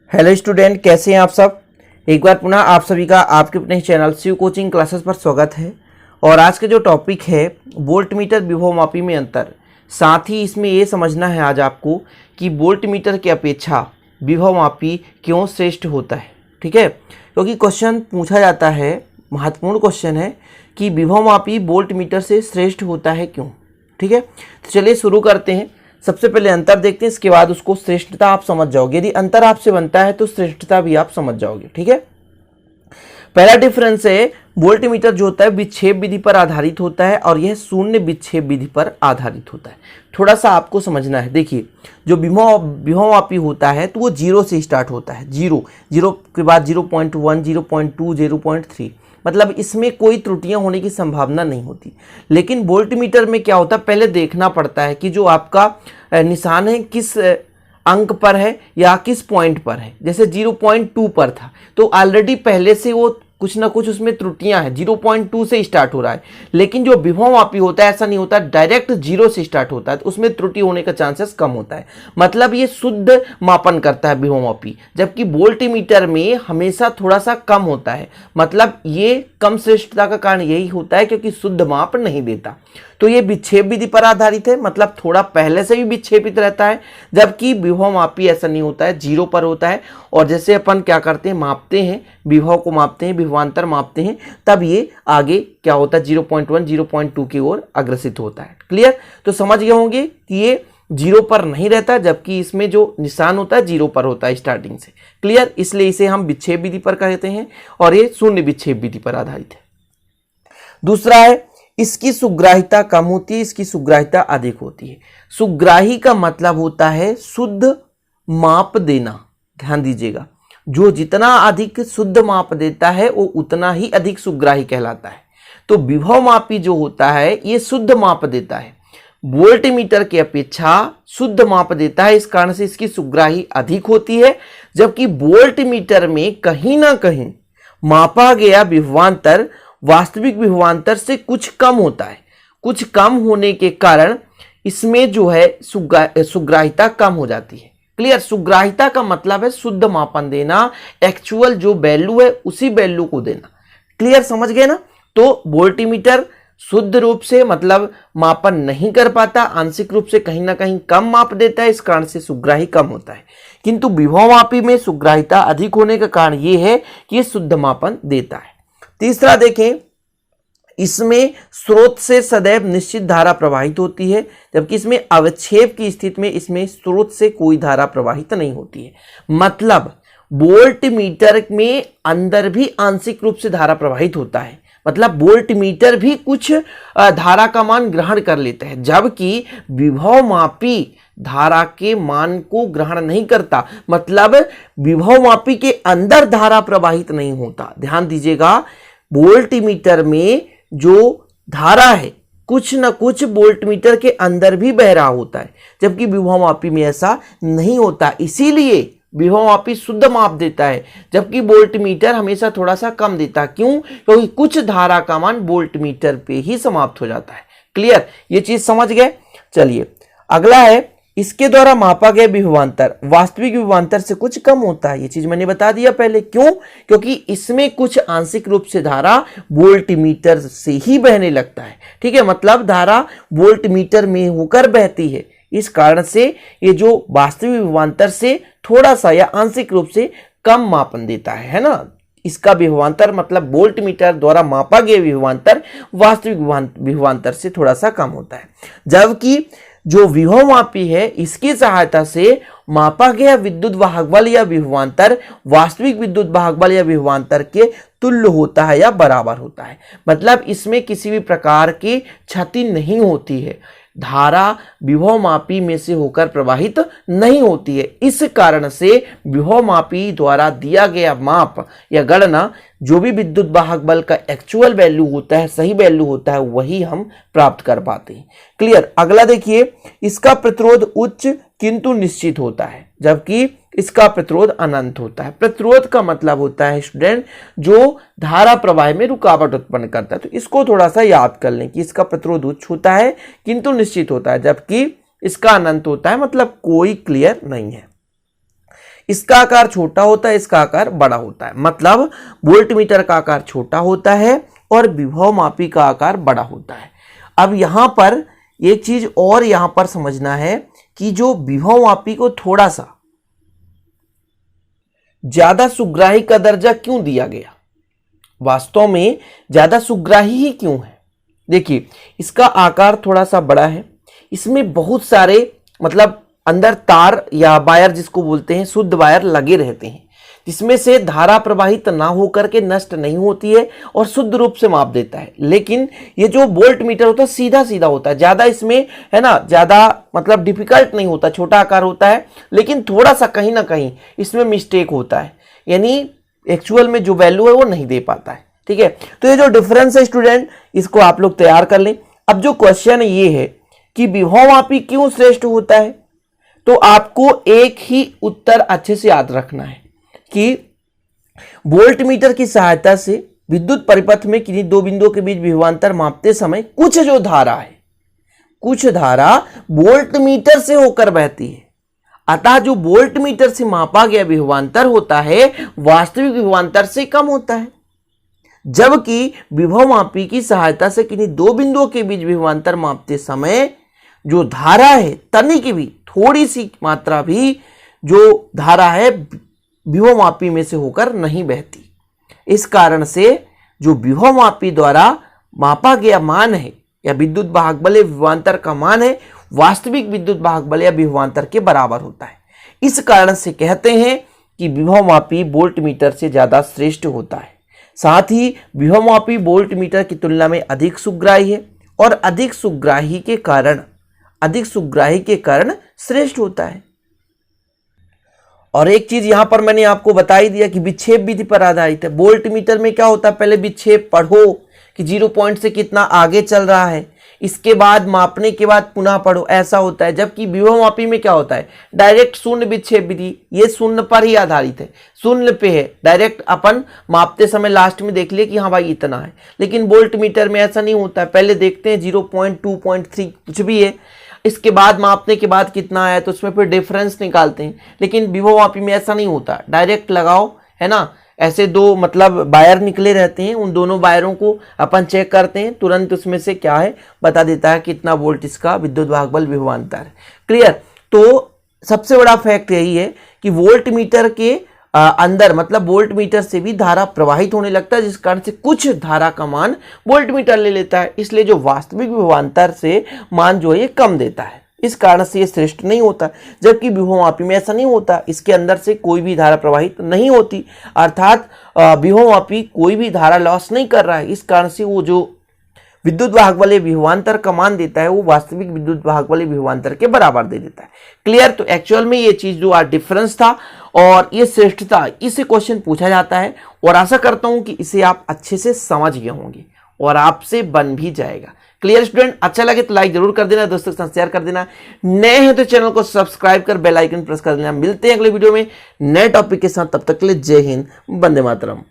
Hello student, कैसे हैं आप सब। एक बार पुनः आप सभी का आपके अपने चैनल शिव कोचिंग क्लासेस पर स्वागत है। और आज का जो टॉपिक है वोल्ट मीटर विभवमापी में अंतर, साथ ही इसमें ये समझना है आज आपको कि वोल्ट मीटर की अपेक्षा विभवमापी क्यों श्रेष्ठ होता है। ठीक है, क्योंकि क्वेश्चन पूछा जाता है, महत्वपूर्ण क्वेश्चन है कि विभवमापी वोल्ट मीटर से श्रेष्ठ होता है क्यों। ठीक है, तो चलिए शुरू करते हैं। सबसे पहले अंतर देखते हैं, इसके बाद उसको श्रेष्ठता आप समझ जाओगे। यदि अंतर आपसे बनता है तो श्रेष्ठता भी आप समझ जाओगे। ठीक है, पहला डिफरेंस है वोल्ट मीटर जो होता है विक्षेप विधि पर आधारित होता है और यह शून्य विक्षेप विधि पर आधारित होता है। थोड़ा सा आपको समझना है। देखिए, जो विभवमापी होता है तो वो जीरो से स्टार्ट होता है। जीरो के बाद 0.1, 0.2, 0.3, मतलब इसमें कोई त्रुटियां होने की संभावना नहीं होती। लेकिन वोल्ट मीटर में क्या होता है, पहले देखना पड़ता है कि जो आपका निशान है किस अंक पर है या किस पॉइंट पर है। जैसे 0.2 पर था तो ऑलरेडी पहले से वो कुछ ना कुछ उसमें त्रुटियां हैं, 0.2 से स्टार्ट हो रहा है। लेकिन जो विभवमापी होता है ऐसा नहीं होता, डायरेक्ट जीरो से स्टार्ट होता है, तो उसमें त्रुटि होने का चांसेस कम होता है। मतलब ये शुद्ध मापन करता है विभवमापी, जबकि वोल्ट मीटर में हमेशा थोड़ा सा कम होता है। मतलब ये कम श्रेष्ठता का कारण यही होता है क्योंकि शुद्ध माप नहीं देता। तो ये विक्षेप विधि पर आधारित है, मतलब थोड़ा पहले से भी विक्षेपित रहता है, जबकि विभवमापी ऐसा नहीं होता है, जीरो पर होता है। और जैसे अपन क्या करते हैं, मापते हैं, विभव को मापते हैं, विभवांतर मापते हैं, तब ये आगे क्या होता है 0.1, 0.2 की ओर अग्रसित होता है। क्लियर, तो समझ गए होंगे कि ये जीरो पर नहीं रहता, जबकि इसमें जो निशान होता है जीरो पर होता है स्टार्टिंग से। क्लियर, इसलिए इसे हम विक्षेप विधि पर कहते हैं और ये शून्य विक्षेप विधि पर आधारित है। दूसरा है इसकी सुग्राहिता कम होती है, इसकी सुग्राहिता अधिक होती है। सुग्राही का मतलब होता है शुद्ध माप देना। ध्यान दीजिएगा, जो जितना अधिक शुद्ध माप देता है वो उतना ही अधिक सुग्राही कहलाता है। तो विभवमापी जो होता है ये शुद्ध माप देता है, वोल्ट मीटर की अपेक्षा शुद्ध माप देता है, इस कारण से इसकी सुग्राही अधिक होती है। जबकि वोल्ट मीटर में कहीं ना कहीं मापा गया विभवांतर वास्तविक विभवांतर से कुछ कम होता है। कुछ कम होने के कारण इसमें जो है सुग्राहिता कम हो जाती है। क्लियर, सुग्राहिता का मतलब है शुद्ध मापन देना, एक्चुअल जो वैल्यू है उसी वैल्यू को देना। क्लियर, समझ गए ना। तो वोल्टीमीटर शुद्ध रूप से मतलब मापन नहीं कर पाता, आंशिक रूप से कहीं ना कहीं कम माप देता है, इस कारण से सुग्राही कम होता है। किंतु विभवमापी में सुग्राहिता अधिक होने का कारण यह है कि यह शुद्ध मापन देता है। तीसरा देखें, इसमें स्रोत से सदैव निश्चित धारा प्रवाहित होती है, जबकि इसमें अवक्षेप की स्थिति में इसमें स्रोत से कोई धारा प्रवाहित नहीं होती है। मतलब वोल्ट मीटर में अंदर भी आंशिक रूप से धारा प्रवाहित होता है, मतलब वोल्ट मीटर भी कुछ धारा का मान ग्रहण कर लेता है, जबकि विभवमापी धारा के मान को ग्रहण नहीं करता। मतलब विभवमापी के अंदर धारा प्रवाहित नहीं होता। ध्यान दीजिएगा, वोल्ट मीटर में जो धारा है कुछ न कुछ वोल्ट मीटर के अंदर भी बह रहा होता है, जबकि विभवमापी में ऐसा नहीं होता। इसीलिए विभवमापी शुद्ध माप देता है, जबकि वोल्ट मीटर हमेशा थोड़ा सा कम देता है। क्यों? क्योंकि कुछ धारा का मान वोल्ट मीटर पे ही समाप्त हो जाता है। क्लियर, ये चीज समझ गए। चलिए अगला है, इसके द्वारा मापा गया विभवांतर वास्तविक विभवांतर से कुछ कम होता है। ये चीज मैंने बता दिया पहले। क्यों? क्योंकि इसमें कुछ आंशिक रूप से धारा वोल्ट मीटर से ही बहने लगता है। ठीक है, मतलब धारा वोल्ट मीटर में होकर बहती है, इस कारण से ये जो वास्तविक विभवांतर से थोड़ा सा या आंशिक रूप से कम मापन देता है ना। इसका विभवांतर मतलब वोल्ट मीटर द्वारा मापा गया विभवांतर वास्तविक विभवांतर से थोड़ा सा कम होता है। जबकि जो विभवमापी है इसकी सहायता से मापा गया विद्युत वाहक बल या विभवांतर वास्तविक विद्युत वाहक बल या विभवांतर के तुल्य होता है या बराबर होता है। मतलब इसमें किसी भी प्रकार की क्षति नहीं होती है, धारा विभवमापी में से होकर प्रवाहित नहीं होती है। इस कारण से विभवमापी द्वारा दिया गया माप या गणना जो भी विद्युत वाहक बल का एक्चुअल वैल्यू होता है, सही वैल्यू होता है, वही हम प्राप्त कर पाते हैं। क्लियर, अगला देखिए, इसका प्रतिरोध उच्च किंतु निश्चित होता है, जबकि इसका प्रतिरोध अनंत होता है। प्रतिरोध का मतलब होता है स्टूडेंट जो धारा प्रवाह में रुकावट उत्पन्न करता है। तो इसको थोड़ा सा याद कर लें कि इसका प्रतिरोध उच्च होता है किंतु निश्चित होता है, जबकि इसका अनंत होता है, मतलब कोई क्लियर नहीं है। इसका आकार छोटा होता है, इसका आकार बड़ा होता है। मतलब वोल्ट मीटर का आकार छोटा होता है और विभव मापी का आकार बड़ा होता है। अब यहां पर एक चीज और यहां पर समझना है कि जो विभव मापी को थोड़ा सा ज्यादा सुग्राही का दर्जा क्यों दिया गया, वास्तव में ज्यादा सुग्राही ही क्यों है। देखिए, इसका आकार थोड़ा सा बड़ा है, इसमें बहुत सारे मतलब अंदर तार या वायर जिसको बोलते हैं शुद्ध वायर लगे रहते हैं, जिसमें से धारा प्रवाहित ना होकर के नष्ट नहीं होती है और शुद्ध रूप से माप देता है। लेकिन ये जो वोल्ट मीटर होता है सीधा सीधा होता है, ज्यादा इसमें है ना, ज्यादा मतलब डिफिकल्ट नहीं होता, छोटा आकार होता है, लेकिन थोड़ा सा कहीं ना कहीं इसमें मिस्टेक होता है, यानी एक्चुअल में जो वैल्यू है वो नहीं दे पाता है। ठीक है, तो ये जो डिफरेंस है स्टूडेंट, इसको आप लोग तैयार कर लें। अब जो क्वेश्चन ये है कि विभव मापी क्यों श्रेष्ठ होता है, तो आपको एक ही उत्तर अच्छे से याद रखना है कि वोल्ट मीटर की सहायता से विद्युत परिपथ में किन्हीं दो बिंदुओं के बीच विभवांतर मापते समय कुछ जो धारा है, कुछ धारा वोल्ट मीटर से होकर बहती है। अतः जो वोल्ट मीटर से मापा गया विभवांतर होता है वास्तविक विभवांतर से कम होता है, जबकि विभव मापी की सहायता से किन्हीं दो बिंदुओं के बीच विभवांतर मापते समय जो धारा है तनिक भी, थोड़ी सी मात्रा भी जो धारा है विभव मापी में से होकर नहीं बहती। इस कारण से जो विभव मापी द्वारा मापा गया मान है या विद्युत वाहक बल या विभवांतर का मान है वास्तविक विद्युत वाहक बल या विभवांतर के बराबर होता है। इस कारण से कहते हैं कि विभव मापी वोल्ट मीटर से ज्यादा श्रेष्ठ होता है। साथ ही विभव मापी वोल्ट मीटर की तुलना में अधिक सुग्राही है और अधिक सुग्राही के कारण श्रेष्ठ होता है। और एक चीज यहां पर मैंने आपको बता ही दिया कि विक्षेप विधि पर आधारित है। वोल्ट मीटर में क्या होता है, पहले विक्षेप पढ़ो कि 0 पॉइंट से कितना आगे चल रहा है, इसके बाद मापने के बाद पुनः पढ़ो, ऐसा होता है। जबकि विभव मापी में क्या होता है, डायरेक्ट शून्य विक्षेप विधि, ये शून्य पर ही आधारित है, शून्य पे है, डायरेक्ट अपन मापते समय लास्ट में देख लिए कि हाँ भाई इतना है। लेकिन वोल्ट मीटर में ऐसा नहीं होता है, पहले देखते हैं 0.2.3 कुछ भी है, इसके बाद मापने के बाद कितना आया तो उसमें फिर डिफरेंस निकालते हैं। लेकिन विभव मापी में ऐसा नहीं होता, डायरेक्ट लगाओ, है ना, ऐसे दो मतलब वायर निकले रहते हैं, उन दोनों वायरों को अपन चेक करते हैं, तुरंत उसमें से क्या है बता देता है कितना वोल्ट इसका विद्युत वाहक बल विभवांतर है। क्लियर। तो सबसे बड़ा फैक्ट यही है कि वोल्ट मीटर के अंदर मतलब वोल्ट मीटर से भी धारा प्रवाहित होने लगता है, जिस कारण से कुछ धारा का मान वोल्ट मीटर ले लेता है, इसलिए जो वास्तविक विभवांतर से मान जो है ये कम देता है, इस कारण से ये श्रेष्ठ नहीं होता। जबकि विभव मापी में ऐसा नहीं होता, इसके अंदर से कोई भी धारा प्रवाहित नहीं होती, अर्थात विभव मापी कोई भी धारा लॉस नहीं कर रहा है, इस कारण से वो जो विद्युत वाहक बल विभवांतर का मान देता है वो वास्तविक विद्युत वाहक बल विभवांतर के बराबर दे देता है। क्लियर। तो एक्चुअल में ये चीज जो आज डिफरेंस था और ये श्रेष्ठता, इसे क्वेश्चन पूछा जाता है और आशा करता हूं कि इसे आप अच्छे से समझ गए होंगे और आपसे बन भी जाएगा। क्लियर स्टूडेंट, अच्छा लगे तो लाइक जरूर कर देना, दोस्तों के साथ शेयर कर देना, नए हैं तो चैनल को सब्सक्राइब कर बेल आइकन प्रेस कर देना। मिलते हैं अगले वीडियो में नए टॉपिक के साथ, तब तक के लिए जय हिंद, वंदे मातरम।